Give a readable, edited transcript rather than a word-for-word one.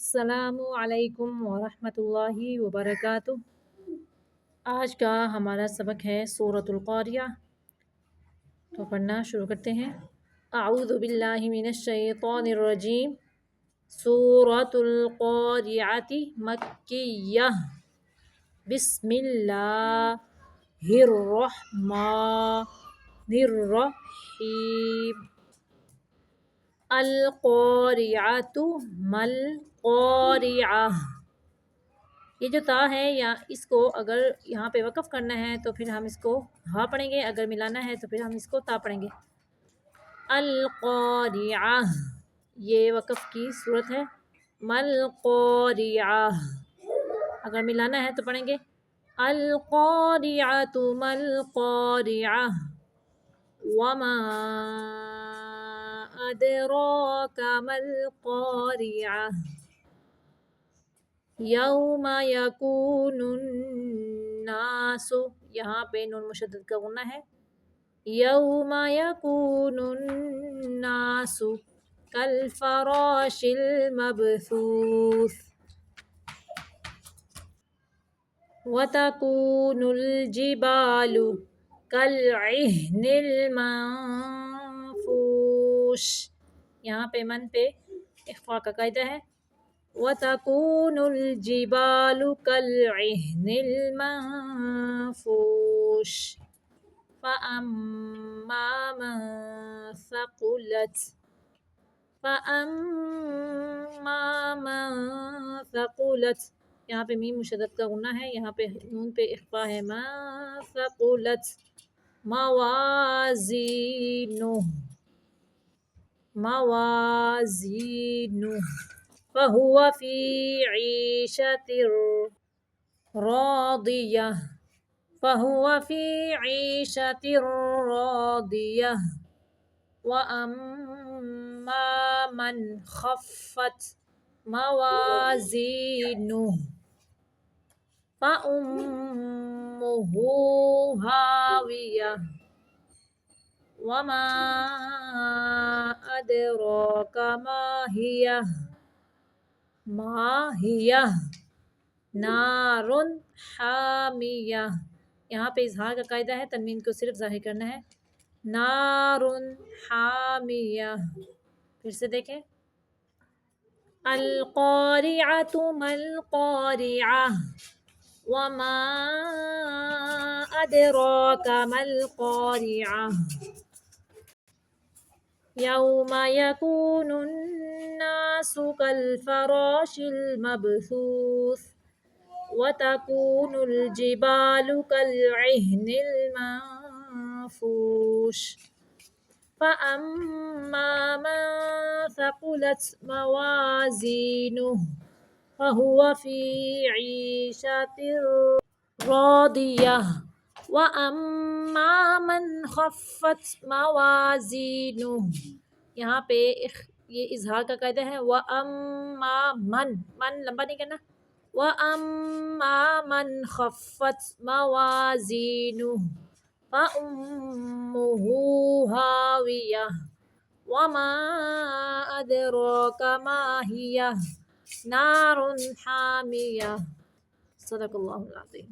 السلام علیکم ورحمۃ اللہ وبرکاتہ۔ آج کا ہمارا سبق ہے سورۃ القاریہ۔ تو پڑھنا شروع کرتے ہیں۔ اعوذ باللہ من الشیطان الرجیم۔ سورۃ القاریہ مکیہ۔ بسم اللہ الرحمن الرحیم۔ القاریۃ مل قاریہ۔ یہ جو تا ہے یا اس کو اگر یہاں پہ وقف کرنا ہے تو پھر ہم اس کو ہا پڑھیں گے، اگر ملانا ہے تو پھر ہم اس کو تا پڑھیں گے۔ القاریہ یہ وقف کی صورت ہے۔ مل قاریہ اگر ملانا ہے تو پڑھیں گے القاریۃ مل قاریہ وما ادراک مل قاریہ یوم یکون الناس، یہاں پہ نون مشدد کا غنہ ہے۔ یوم یکون الناس کالفراش المبثوث وتکون الجبال کالعہن المنفوش، یہاں پہ من پہ اخفاء کا قاعدہ ہے۔ وَتَكُونُ الْجِبَالُ كَالْعِهْنِ الْمَنفُوشِ فَأَمَّا مَنْ ثَقُلَتْ، یہاں پہ میم مشدد کا غنہ ہے، یہاں پہ نون پہ اخفاء ہے۔ مَنْ ثَقُلَتْ موازینہ فَهُوَ فِي عِيشَةٍ راضِيَةٍ وَأَمَّا مَنْ خَفَّتْ موازینہ فَأُمُّهُ هَاوِيَةٌ وَمَا أَدْرَاكَ ما هي نار حامیہ، یہاں پہ اظہار کا قاعدہ ہے، تنوین کو صرف ظاہر کرنا ہے۔ نار حامیہ، پھر سے دیکھیں۔ القاریۃ مل قاریہ وما ادراک مل قاریہ یوم یکون الناس کالفراش المبثوث وتکون الجبال کالعہن المنفوش فأما من ثقلت موازینہ فهو في عيشة راضية وأما من خفت موازینہ، یہاں پہ یہ اظہار کا قاعدہ ہے۔ وَأَمَّا من لمبا نہیں کرنا۔ وَأَمَّا مَنْ خَفَّتْ مَوَازِينُهُ فَأُمُّهُ هَاوِيَةٌ وَمَا أَدْرَاكَ مَا هِيَ نَارٌ حَامِيَةٌ۔ صدق اللہ العظیم۔